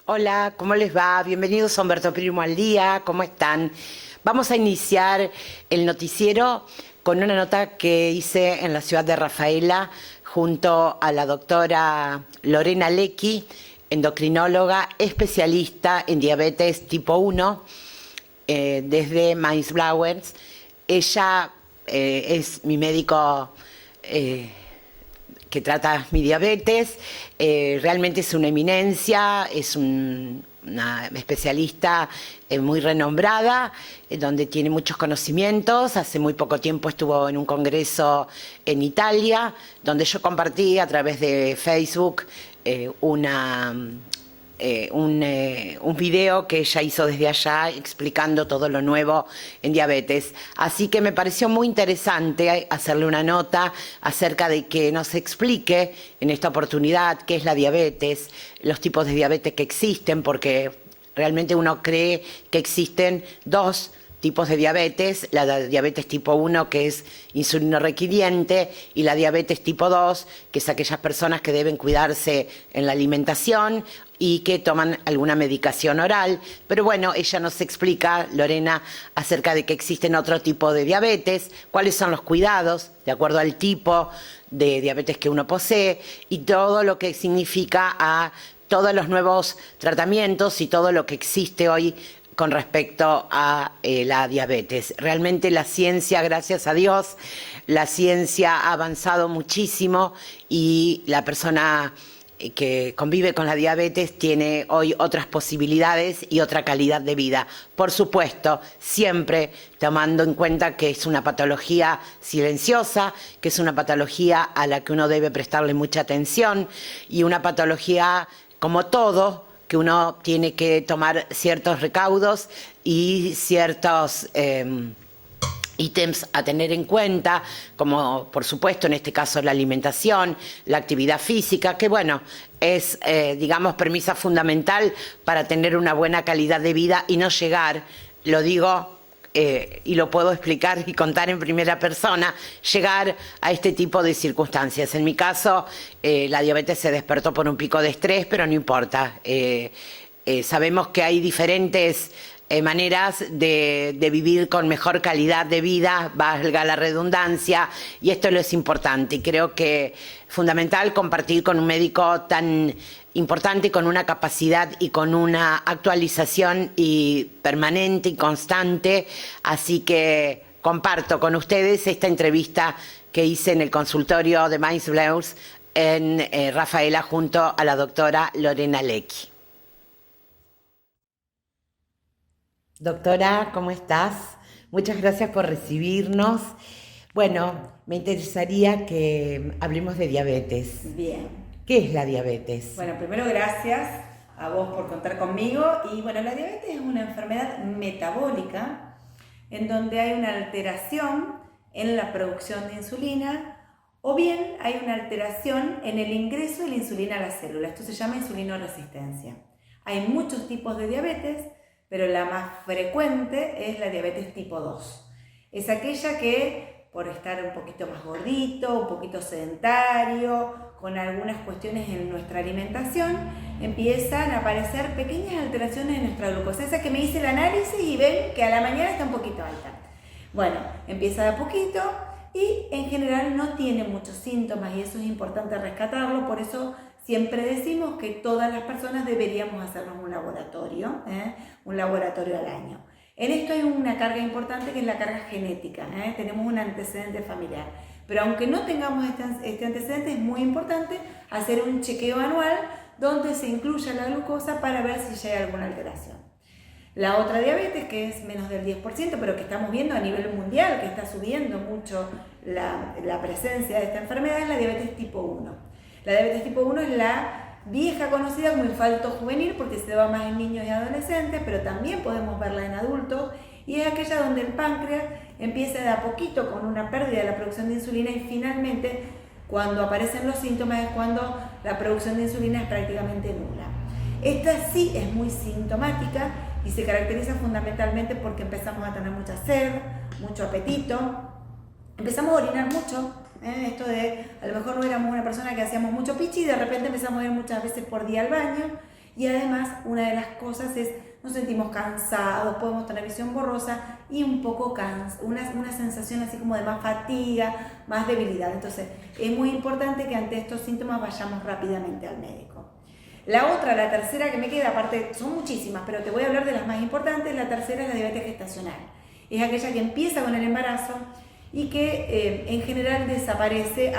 Hola, ¿cómo les va? Bienvenidos a Humberto Primo al Día, ¿cómo están? Vamos a iniciar el noticiero con una nota que hice en la ciudad de Rafaela junto a la doctora Lorena Lecchi, endocrinóloga especialista en diabetes tipo 1 desde Mainz Blauers. Ella es mi médico que trata mi diabetes, realmente es una eminencia, es una especialista muy renombrada, donde tiene muchos conocimientos. Hace muy poco tiempo estuvo en un congreso en Italia, donde yo compartí a través de Facebook un video que ella hizo desde allá explicando todo lo nuevo en diabetes. Así que me pareció muy interesante hacerle una nota acerca de que nos explique en esta oportunidad qué es la diabetes, los tipos de diabetes que existen, porque realmente uno cree que existen dos tipos de diabetes: la diabetes tipo 1, que es insulino requiriente, y la diabetes tipo 2, que es aquellas personas que deben cuidarse en la alimentación y que toman alguna medicación oral. Pero bueno, ella nos explica, Lorena, acerca de que existen otro tipo de diabetes, cuáles son los cuidados de acuerdo al tipo de diabetes que uno posee y todo lo que significa a todos los nuevos tratamientos y todo lo que existe hoy con respecto a la diabetes. Realmente la ciencia, gracias a Dios, la ciencia ha avanzado muchísimo y la persona que convive con la diabetes tiene hoy otras posibilidades y otra calidad de vida. Por supuesto, siempre tomando en cuenta que es una patología silenciosa, que es una patología a la que uno debe prestarle mucha atención y una patología, como todo, que uno tiene que tomar ciertos recaudos y ciertos ítems a tener en cuenta, como por supuesto en este caso la alimentación, la actividad física, que bueno, es digamos premisa fundamental para tener una buena calidad de vida y no llegar, lo digo y lo puedo explicar y contar en primera persona, llegar a este tipo de circunstancias. En mi caso, la diabetes se despertó por un pico de estrés, pero no importa. Sabemos que hay diferentes maneras de vivir con mejor calidad de vida, valga la redundancia, y esto es importante. Y creo que es fundamental compartir con un médico tan importante, con una capacidad y con una actualización y permanente y constante. Así que comparto con ustedes esta entrevista que hice en el consultorio de Mainz Blauers en Rafaela junto a la doctora Lorena Lecchi. Doctora, ¿cómo estás? Muchas gracias por recibirnos. Bueno, me interesaría que hablemos de diabetes. Bien. ¿Qué es la diabetes? Bueno, primero gracias a vos por contar conmigo. Y bueno, la diabetes es una enfermedad metabólica en donde hay una alteración en la producción de insulina o bien hay una alteración en el ingreso de la insulina a la célula. Esto se llama insulinoresistencia. Hay muchos tipos de diabetes, pero la más frecuente es la diabetes tipo 2. Es aquella que, por estar un poquito más gordito, un poquito sedentario, con algunas cuestiones en nuestra alimentación, empiezan a aparecer pequeñas alteraciones en nuestra glucosa. Esa que me hice el análisis y ven que a la mañana está un poquito alta. Bueno, empieza de a poquito y en general no tiene muchos síntomas y eso es importante rescatarlo. Por eso siempre decimos que todas las personas deberíamos hacernos un laboratorio al año. En esto hay una carga importante que es la carga genética, tenemos un antecedente familiar. Pero aunque no tengamos este antecedente, es muy importante hacer un chequeo anual donde se incluya la glucosa para ver si ya hay alguna alteración. La otra diabetes, que es menos del 10%, pero que estamos viendo a nivel mundial, que está subiendo mucho la presencia de esta enfermedad, es la diabetes tipo 1. La diabetes tipo 1 es la vieja conocida como infarto juvenil porque se da más en niños y adolescentes, pero también podemos verla en adultos, y es aquella donde el páncreas empieza de a poquito con una pérdida de la producción de insulina y finalmente cuando aparecen los síntomas es cuando la producción de insulina es prácticamente nula. Esta sí es muy sintomática y se caracteriza fundamentalmente porque empezamos a tener mucha sed, mucho apetito, empezamos a orinar mucho. Esto de, a lo mejor no éramos una persona que hacíamos mucho pichi y de repente empezamos a ir muchas veces por día al baño Y además, una de las cosas es, nos sentimos cansados, podemos tener visión borrosa y un poco una sensación así como de más fatiga, más debilidad. Entonces, es muy importante que ante estos síntomas vayamos rápidamente al médico. La tercera que me queda, aparte son muchísimas, pero te voy a hablar de las más importantes. La tercera es la diabetes gestacional. Es aquella que empieza con el embarazo y que en general desaparece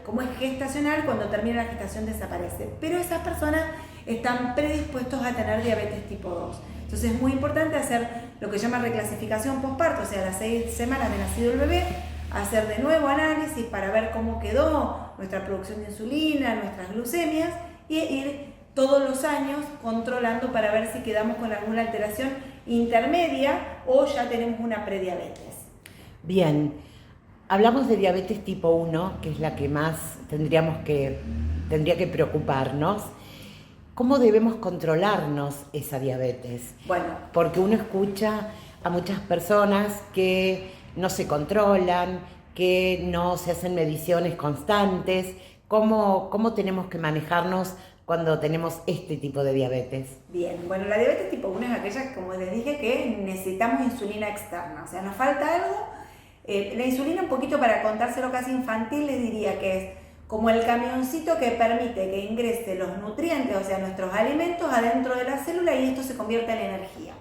como es gestacional, cuando termina la gestación desaparece. Pero esas personas están predispuestos a tener diabetes tipo 2. Entonces es muy importante hacer lo que se llama reclasificación postparto, o sea, a las 6 semanas de nacido el bebé, hacer de nuevo análisis para ver cómo quedó nuestra producción de insulina, nuestras glucemias, y ir todos los años controlando para ver si quedamos con alguna alteración intermedia o ya tenemos una prediabetes. Bien, hablamos de diabetes tipo 1, que es la que más tendría que preocuparnos. ¿Cómo debemos controlarnos esa diabetes? Bueno, porque uno escucha a muchas personas que no se controlan, que no se hacen mediciones constantes. ¿Cómo tenemos que manejarnos cuando tenemos este tipo de diabetes? Bien, bueno, la diabetes tipo 1 es aquella, como les dije, que necesitamos insulina externa, o sea, nos falta algo. La insulina, un poquito para contárselo casi infantil, les diría que es como el camioncito que permite que ingrese los nutrientes, o sea, nuestros alimentos adentro de la célula y esto se convierta en energía.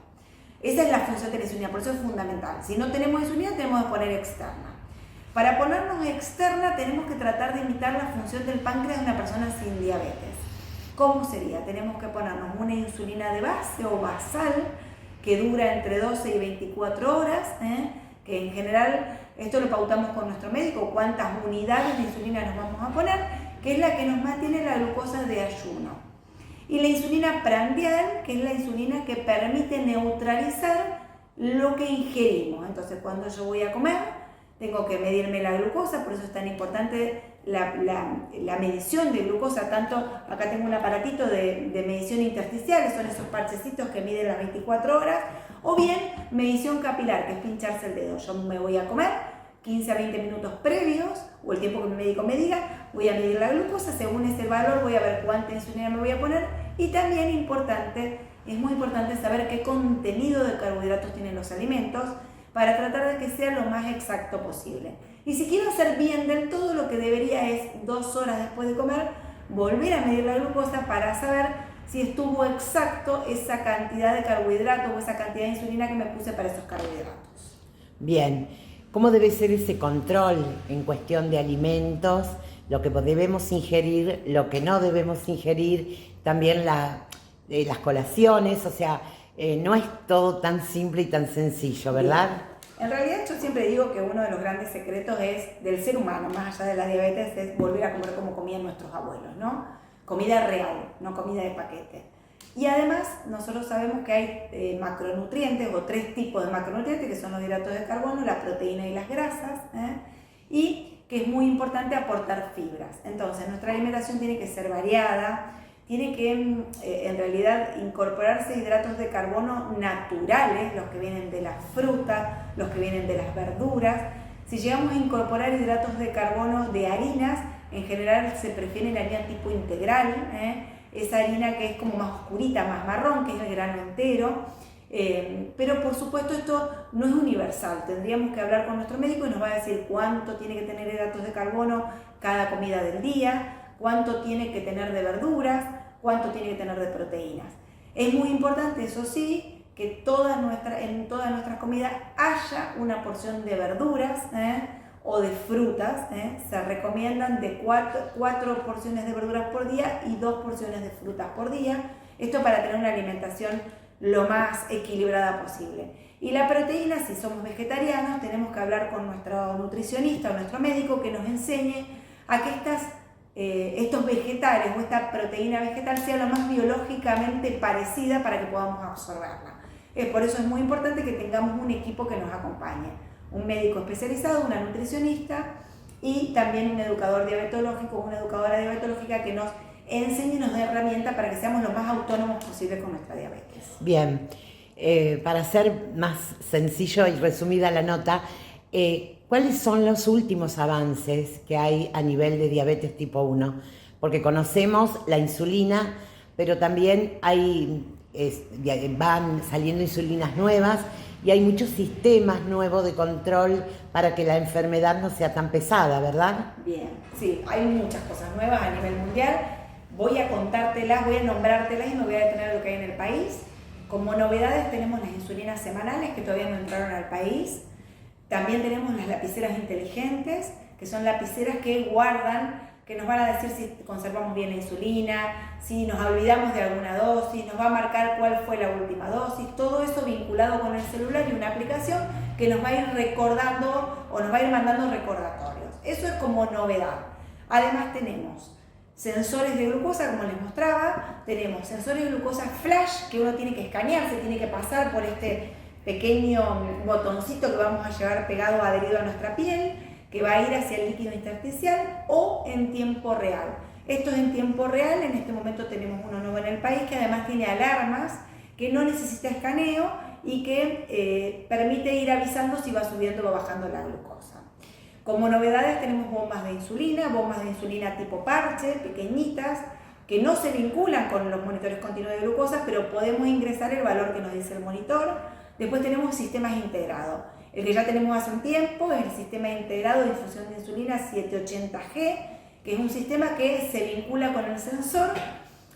Esa es la función de la insulina, por eso es fundamental. Si no tenemos insulina, tenemos que poner externa. Para ponernos externa, tenemos que tratar de imitar la función del páncreas de una persona sin diabetes. ¿Cómo sería? Tenemos que ponernos una insulina de base o basal que dura entre 12 y 24 horas, que en general esto lo pautamos con nuestro médico, cuántas unidades de insulina nos vamos a poner, que es la que nos mantiene la glucosa de ayuno. Y la insulina prandial, que es la insulina que permite neutralizar lo que ingerimos. Entonces, cuando yo voy a comer, tengo que medirme la glucosa, por eso es tan importante la medición de glucosa. Tanto, acá tengo un aparatito de medición intersticial, son esos parchecitos que miden las 24 horas, o bien medición capilar, que es pincharse el dedo. Yo me voy a comer 15 a 20 minutos previos, o el tiempo que mi médico me diga, voy a medir la glucosa, según ese valor voy a ver cuánta insulina me voy a poner, y también es muy importante saber qué contenido de carbohidratos tienen los alimentos, para tratar de que sea lo más exacto posible. Y si quiero hacer bien del todo, lo que debería es 2 horas después de comer, volver a medir la glucosa para saber si estuvo exacto esa cantidad de carbohidratos o esa cantidad de insulina que me puse para esos carbohidratos. Bien, ¿cómo debe ser ese control en cuestión de alimentos? Lo que debemos ingerir, lo que no debemos ingerir, también las colaciones, o sea, no es todo tan simple y tan sencillo, ¿verdad? Bien. En realidad yo siempre digo que uno de los grandes secretos del ser humano, más allá de la diabetes, es volver a comer como comían nuestros abuelos, ¿no? Comida real, no comida de paquete. Y además nosotros sabemos que hay macronutrientes o 3 tipos de macronutrientes, que son los hidratos de carbono, la proteína y las grasas, y que es muy importante aportar fibras. Entonces nuestra alimentación tiene que ser variada, tiene que en realidad incorporarse hidratos de carbono naturales, los que vienen de las frutas, los que vienen de las verduras. Si llegamos a incorporar hidratos de carbono de harinas, en general se prefiere la harina tipo integral, esa harina que es como más oscurita, más marrón, que es el grano entero. Pero por supuesto esto no es universal, tendríamos que hablar con nuestro médico y nos va a decir cuánto tiene que tener hidratos de carbono cada comida del día, cuánto tiene que tener de verduras, cuánto tiene que tener de proteínas. Es muy importante, eso sí, que en todas nuestras comidas haya una porción de verduras o de frutas. Se recomiendan de 4 porciones de verduras por día y 2 porciones de frutas por día. Esto para tener una alimentación lo más equilibrada posible. Y la proteína, si somos vegetarianos, tenemos que hablar con nuestro nutricionista o nuestro médico que nos enseñe a que estos vegetales o esta proteína vegetal sea lo más biológicamente parecida para que podamos absorberla. Por eso es muy importante que tengamos un equipo que nos acompañe, un médico especializado, una nutricionista y también un educador diabetológico, una educadora diabetológica que nos enseñe y nos dé herramientas para que seamos lo más autónomos posible con nuestra diabetes. Bien, para hacer más sencillo y resumida la nota, ¿cuáles son los últimos avances que hay a nivel de diabetes tipo 1? Porque conocemos la insulina pero también van saliendo insulinas nuevas y hay muchos sistemas nuevos de control para que la enfermedad no sea tan pesada, ¿verdad? Bien, sí, hay muchas cosas nuevas a nivel mundial. Voy a contártelas, voy a nombrártelas y me voy a detener en lo que hay en el país. Como novedades tenemos las insulinas semanales que todavía no entraron al país. También tenemos las lapiceras inteligentes, que son lapiceras que guardan, que nos van a decir si conservamos bien la insulina, si nos olvidamos de alguna dosis, nos va a marcar cuál fue la última dosis, todo eso vinculado con el celular y una aplicación que nos va a ir recordando o nos va a ir mandando recordatorios. Eso es como novedad. Además tenemos sensores de glucosa, como les mostraba, tenemos sensores de glucosa flash que uno tiene que escanear, se tiene que pasar por este pequeño botoncito que vamos a llevar pegado, adherido a nuestra piel, que va a ir hacia el líquido intersticial o en tiempo real. Esto es en tiempo real, en este momento tenemos uno nuevo en el país que además tiene alarmas, que no necesita escaneo y que permite ir avisando si va subiendo o va bajando la glucosa. Como novedades tenemos bombas de insulina tipo parche, pequeñitas, que no se vinculan con los monitores continuos de glucosa, pero podemos ingresar el valor que nos dice el monitor. Después tenemos sistemas integrados. El que ya tenemos hace un tiempo es el sistema integrado de infusión de insulina 780G, que es un sistema que se vincula con el sensor.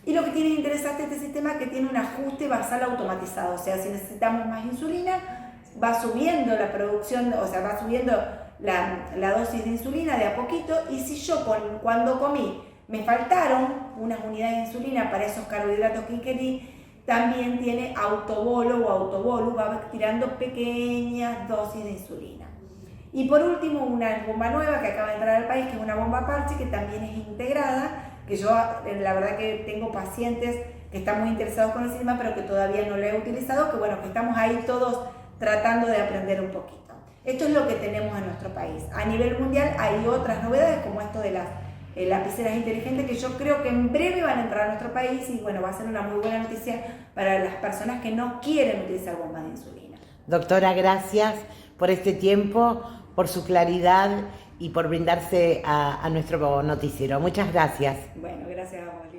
Y lo que tiene interesante este sistema es que tiene un ajuste basal automatizado, o sea, si necesitamos más insulina, va subiendo la producción, o sea, va subiendo la dosis de insulina de a poquito, y si yo cuando comí me faltaron unas unidades de insulina para esos carbohidratos que ingerí, también tiene autobolo o autobolo, va tirando pequeñas dosis de insulina. Y por último, una bomba nueva que acaba de entrar al país, que es una bomba parche, que también es integrada, que yo la verdad que tengo pacientes que están muy interesados con el sistema, pero que todavía no lo he utilizado, que bueno, que estamos ahí todos tratando de aprender un poquito. Esto es lo que tenemos en nuestro país. A nivel mundial hay otras novedades, como esto de las lapiceras inteligentes, que yo creo que en breve van a entrar a nuestro país y bueno, va a ser una muy buena noticia para las personas que no quieren utilizar bombas de insulina. Doctora, gracias por este tiempo, por su claridad y por brindarse a nuestro noticiero. Muchas gracias. Bueno, gracias a vos.